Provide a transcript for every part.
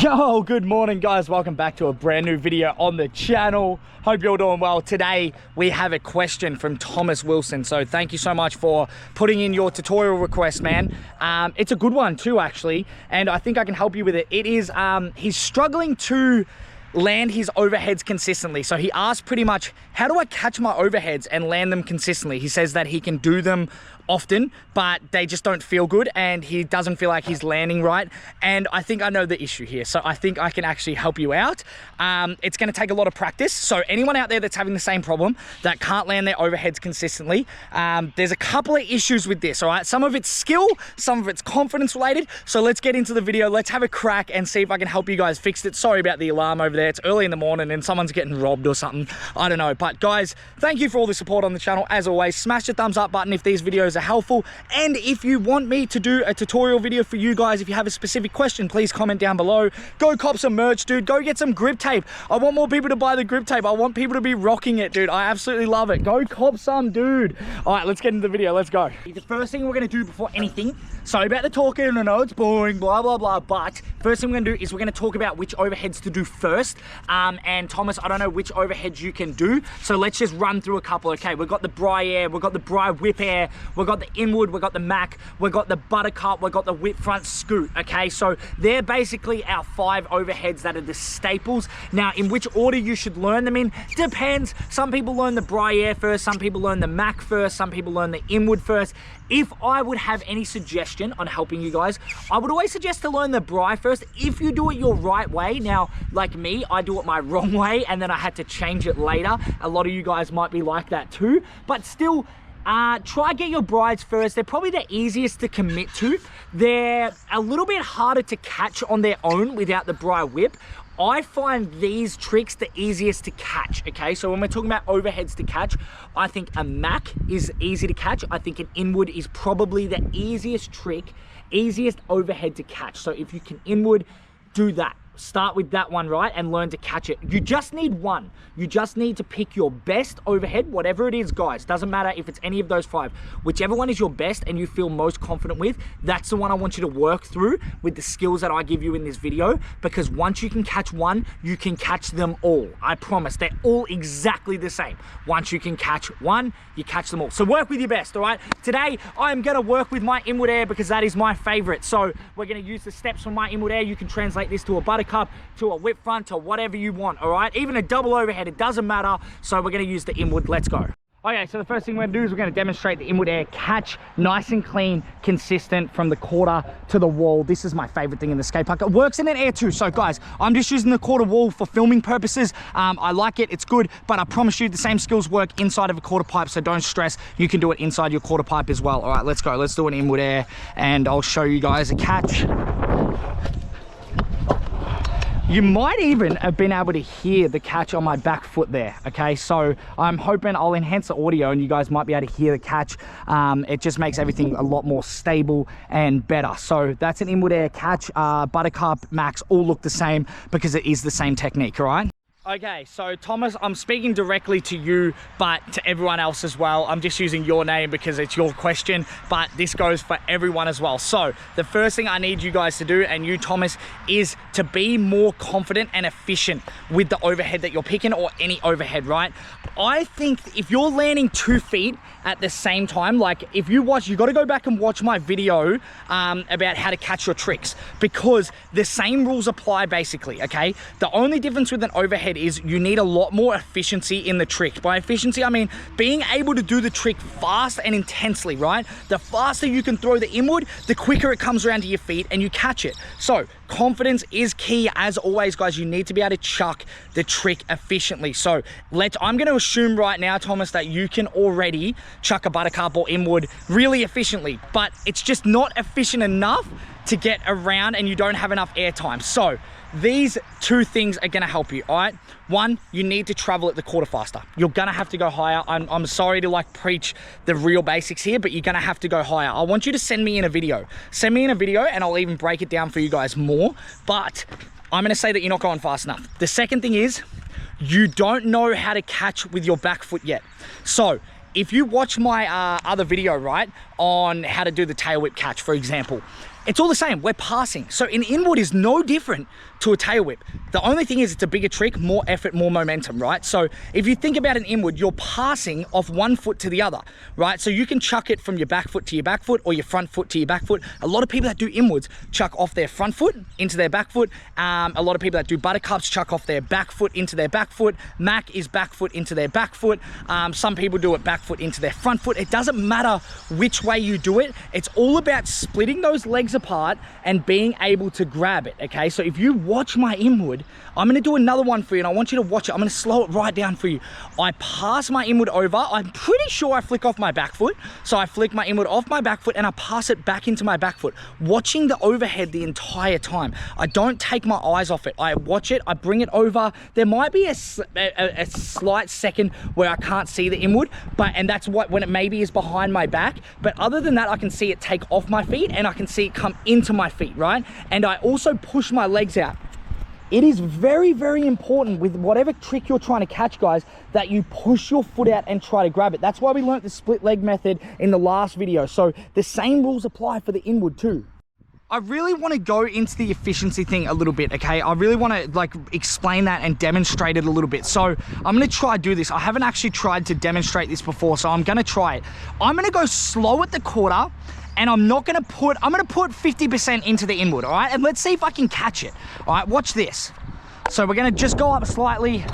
Yo, good morning guys, welcome back to a brand new video on the channel. Hope you're all doing well. Today we have a question from Thomas Wilson, so thank you so much for putting in your tutorial request, man. It's a good one too actually, and I think I can help you with it. It is he's struggling to land his overheads consistently. So he asked pretty much, how do I catch my overheads and land them consistently? He says that he can do them often, but they just don't feel good and he doesn't feel like he's landing right. And I think I know the issue here. So I think I can actually help you out. It's gonna take a lot of practice. So anyone out there that's having the same problem, that can't land their overheads consistently, there's a couple of issues with this, all right? Some of it's skill, some of it's confidence related. So let's get into the video. Let's have a crack and see if I can help you guys fix it. Sorry about the alarm over there. It's early in the morning and someone's getting robbed or something. I don't know. But guys, thank you for all the support on the channel. As always, smash the thumbs up button if these videos are helpful. And if you want me to do a tutorial video for you guys, if you have a specific question, please comment down below. Go cop some merch, dude. Go get some grip tape. I want more people to buy the grip tape. I want people to be rocking it, dude. I absolutely love it. Go cop some, dude. All right, let's get into the video. Let's go. The first thing we're going to do before anything, sorry about the talking, I know it's boring, blah, blah, blah, but first thing we're going to do is we're going to talk about which overheads to do first. And Thomas, I don't know which overheads you can do, so let's just run through a couple. Okay, we've got the bri air, we've got the bri whip air, we've got the inward, we've got the mac, we've got the buttercup, we've got the whip front scoot. Okay, so they're basically our 5 overheads that are the staples. Now, in which order you should learn them in depends. Some people learn the bri air first, some people learn the mac first, some people learn the inward first. If I would have any suggestion on helping you guys, I would always suggest to learn the bri first if you do it your right way. Now, like me, I do it my wrong way and then I had to change it later. A lot of you guys might be like that too, but still, try get your brides first. They're probably the easiest to commit to. They're a little bit harder to catch on their own without the bri whip. I find these tricks the easiest to catch, okay? So when we're talking about overheads to catch, I think a mac is easy to catch. I think an inward is probably the easiest trick, easiest overhead to catch. So if you can inward, do that. Start with that one, right? And learn to catch it. You just need one. You just need to pick your best overhead, whatever it is, guys. Doesn't matter if it's any of those 5. Whichever one is your best and you feel most confident with, that's the one I want you to work through with the skills that I give you in this video. Because once you can catch one, you can catch them all. I promise. They're all exactly the same. Once you can catch one, you catch them all. So work with your best, all right? Today, I'm going to work with my inward air because that is my favorite. So we're going to use the steps from my inward air. You can translate this to a buttercup, to a whip front, to whatever you want, all right? Even a double overhead, it doesn't matter. So we're gonna use the inward. Let's go. Okay, so the first thing we're gonna do is we're gonna demonstrate the inward air catch, nice and clean, consistent from the quarter to the wall. This is my favorite thing in the skate park. It works in an air too. So guys, I'm just using the quarter wall for filming purposes. I like it, it's good, but I promise you the same skills work inside of a quarter pipe, so don't stress. You can do it inside your quarter pipe as well. All right, let's go. Let's do an inward air and I'll show you guys a catch. You might even have been able to hear the catch on my back foot there, okay? So I'm hoping I'll enhance the audio and you guys might be able to hear the catch. It just makes everything a lot more stable and better. So that's an inward air catch. Buttercup, max, all look the same because it is the same technique, all right? Okay, so Thomas, I'm speaking directly to you, but to everyone else as well. I'm just using your name because it's your question, but this goes for everyone as well. So the first thing I need you guys to do, and you, Thomas, is to be more confident and efficient with the overhead that you're picking or any overhead, right? I think if you're landing 2 feet at the same time, like if you watch, you got to go back and watch my video about how to catch your tricks because the same rules apply basically, okay? The only difference with an overhead is you need a lot more efficiency in the trick. By efficiency, I mean being able to do the trick fast and intensely, right? The faster you can throw the inward, the quicker it comes around to your feet and you catch it. So confidence is key. As always, guys, you need to be able to chuck the trick efficiently. So I'm going to assume right now, Thomas, that you can already chuck a buttercup or inward really efficiently, but it's just not efficient enough to get around and you don't have enough air time. So these 2 things are gonna help you, all right? One, you need to travel at the quarter faster. You're gonna have to go higher. I'm sorry to like preach the real basics here, but you're gonna have to go higher. I want you to send me in a video. Send me in a video and I'll even break it down for you guys more, but I'm gonna say that you're not going fast enough. The second thing is, you don't know how to catch with your back foot yet. So if you watch my other video, right, on how to do the tail whip catch, for example, It's all the same, we're passing. So an inward is no different to a tail whip. The only thing is it's a bigger trick, more effort, more momentum, right? So if you think about an inward, you're passing off one foot to the other, right? So you can chuck it from your back foot to your back foot or your front foot to your back foot. A lot of people that do inwards chuck off their front foot into their back foot. A lot of people that do buttercups chuck off their back foot into their back foot. Mac is back foot into their back foot. Some people do it back foot into their front foot. It doesn't matter which way you do it. It's all about splitting those legs apart and being able to grab it, okay? So if you watch my inward, I'm gonna do another one for you and I want you to watch it. I'm gonna slow it right down for you. I pass my inward over. I'm pretty sure I flick off my back foot. So I flick my inward off my back foot and I pass it back into my back foot, watching the overhead the entire time. I don't take my eyes off it. I watch it, I bring it over. There might be a slight second where I can't see the inward, and that's when it maybe is behind my back. But other than that, I can see it take off my feet and I can see it come into my feet, right? And I also push my legs out. It is very, very important with whatever trick you're trying to catch, guys, that you push your foot out and try to grab it. That's why we learned the split leg method in the last video. So the same rules apply for the inward too. I really want to go into the efficiency thing a little bit, okay? I really want to like explain that and demonstrate it a little bit. So I'm going to try to do this. I haven't actually tried to demonstrate this before, so I'm going to try it. I'm going to go slow at the quarter and I'm going to put 50% into the inward, all right? And let's see if I can catch it. All right, watch this. So we're going to just go up slightly.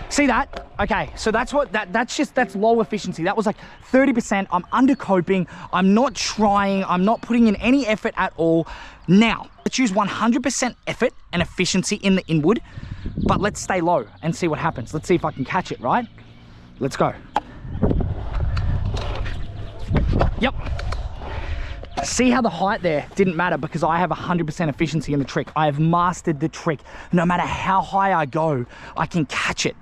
See that? Okay, so that's low efficiency. That was like 30%. I'm under coping. I'm not trying. I'm not putting in any effort at all. Now, let's use 100% effort and efficiency in the inward, but let's stay low and see what happens. Let's see if I can catch it, right? Let's go. Yep. See how the height there didn't matter because I have 100% efficiency in the trick. I have mastered the trick. No matter how high I go, I can catch it.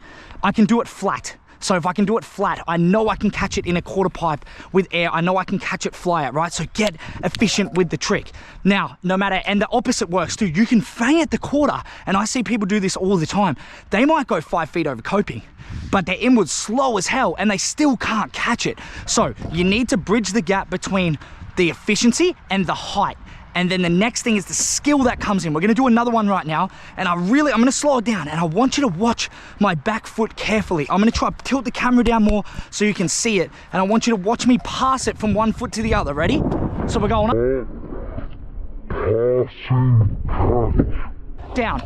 I can do it flat. So if I can do it flat, I know I can catch it in a quarter pipe with air. I know I can catch it fly out, right? So get efficient with the trick. Now, no matter, and the opposite works too. You can fang at the quarter, and I see people do this all the time. They might go 5 feet over coping, but their inward's slow as hell, and they still can't catch it. So you need to bridge the gap between the efficiency and the height. And then the next thing is the skill that comes in. We're gonna do another one right now. And I'm gonna slow it down and I want you to watch my back foot carefully. I'm gonna try to tilt the camera down more so you can see it. And I want you to watch me pass it from one foot to the other. Ready? So we're going up. Down.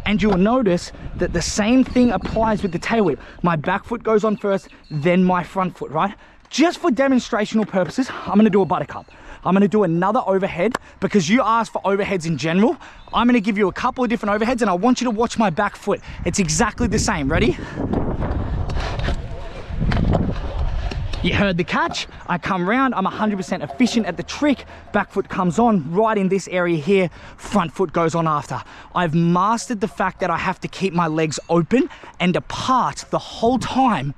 And you'll notice that the same thing applies with the tail whip. My back foot goes on first, then my front foot, right? Just for demonstrational purposes, I'm gonna do a buttercup. I'm gonna do another overhead because you asked for overheads in general. I'm gonna give you a couple of different overheads and I want you to watch my back foot. It's exactly the same, ready? You heard the catch. I come round, I'm 100% efficient at the trick. Back foot comes on right in this area here. Front foot goes on after. I've mastered the fact that I have to keep my legs open and apart the whole time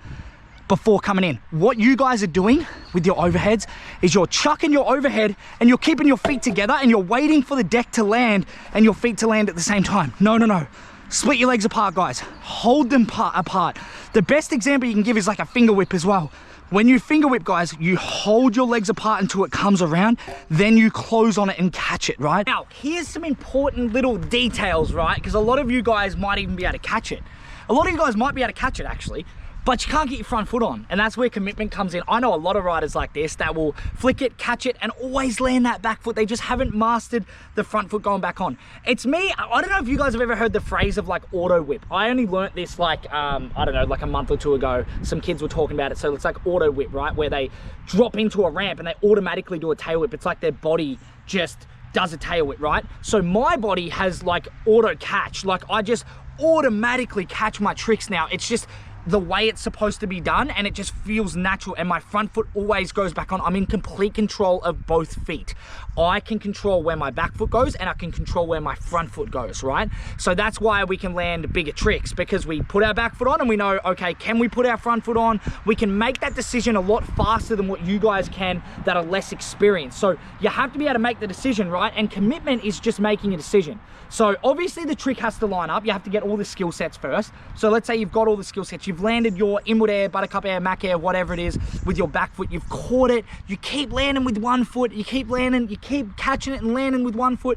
before coming in. What you guys are doing with your overheads is you're chucking your overhead and you're keeping your feet together and you're waiting for the deck to land and your feet to land at the same time. No, no, no. Split your legs apart, guys. Hold them apart. The best example you can give is like a finger whip as well. When you finger whip, guys, you hold your legs apart until it comes around, then you close on it and catch it, right? Now, here's some important little details, right? Because a lot of you guys might even be able to catch it. A lot of you guys might be able to catch it, actually. But you can't get your front foot on, and that's where commitment comes in. I know a lot of riders like this that will flick it, catch it, and always land that back foot. They just haven't mastered the front foot going back on. It's me, I don't know if you guys have ever heard the phrase of like auto whip. I only learnt this like, I don't know, like a month or two ago. Some kids were talking about it. So it's like auto whip, right? Where they drop into a ramp and they automatically do a tail whip. It's like their body just does a tail whip, right? So my body has like auto catch. Like I just automatically catch my tricks now. It's just the way it's supposed to be done, and it just feels natural, and my front foot always goes back on. I'm in complete control of both feet. I can control where my back foot goes and I can control where my front foot goes, right? So that's why we can land bigger tricks, because we put our back foot on and we know, okay, can we put our front foot on? We can make that decision a lot faster than what you guys can that are less experienced. So you have to be able to make the decision, right? And commitment is just making a decision. So obviously the trick has to line up. You have to get all the skill sets first. So let's say you've got all the skill sets, you've landed your inward air, buttercup air, mac air, whatever it is, with your back foot, you've caught it, you keep landing with one foot, you keep landing, you keep catching it and landing with one foot,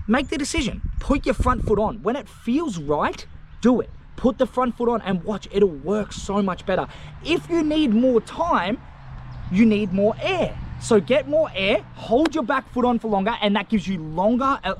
make the decision. Put your front foot on. When it feels right, do it. Put the front foot on and watch, it'll work so much better. If you need more time, you need more air. So get more air, hold your back foot on for longer, and that gives you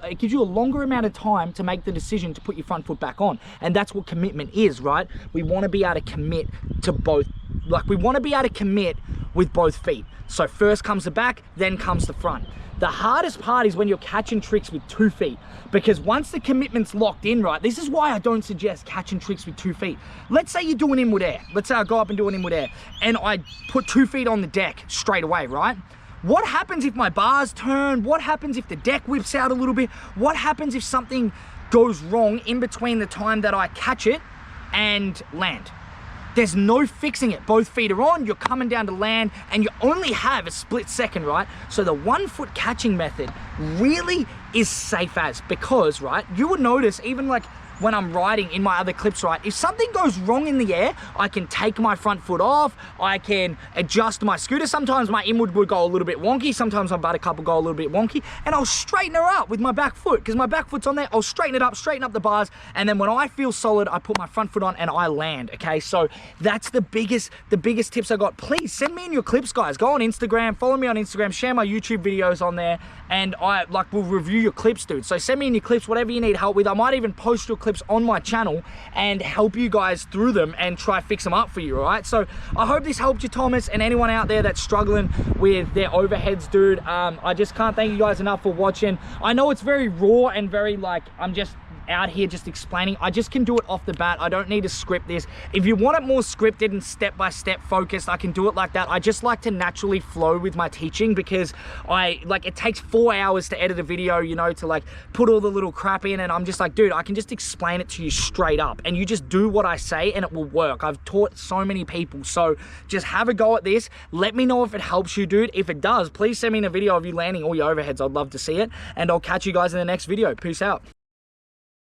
it gives you a longer amount of time to make the decision to put your front foot back on. And that's what commitment is, right? We want to be able to commit to both, like we want to be able to commit with both feet. So first comes the back, then comes the front. The hardest part is when you're catching tricks with 2 feet, because once the commitment's locked in, right, this is why I don't suggest catching tricks with 2 feet. Let's say you do an inward air. Let's say I go up and do an inward air and I put 2 feet on the deck straight away, right? What happens if my bars turn? What happens if the deck whips out a little bit? What happens if something goes wrong in between the time that I catch it and land? There's no fixing it. Both feet are on, you're coming down to land, and you only have a split second, right? So the 1 foot catching method really is safe as, because, right, you would notice even like when I'm riding in my other clips, right, if something goes wrong in the air, I can take my front foot off, I can adjust my scooter. Sometimes my inward would go a little bit wonky, sometimes my buttercup will go a little bit wonky, and I'll straighten her up with my back foot, because my back foot's on there. I'll straighten it up, straighten up the bars, and then when I feel solid, I put my front foot on and I land, okay? So that's the biggest tips I got. Please send me in your clips, guys. Go on Instagram, follow me on Instagram, share my YouTube videos on there, and I will review your clips, dude. So send me in your clips, whatever you need help with. I might even post your clips on my channel and help you guys through them and try fix them up for you, all right? So I hope this helped you, Thomas, and anyone out there that's struggling with their overheads, dude. I just can't thank you guys enough for watching. I know it's very raw and very like, I'm just out here just explaining. I just can do it off the bat. I don't need to script this. If you want it more scripted and step-by-step focused, I can do it like that. I just like to naturally flow with my teaching, because it takes 4 hours to edit a video, you know, to like put all the little crap in, and I'm just like, dude, I can just explain it to you straight up and you just do what I say and it will work. I've taught so many people, so just have a go at this. Let me know if it helps you, dude. If it does, please send me in a video of you landing all your overheads. I'd love to see it, and I'll catch you guys in the next video. Peace out.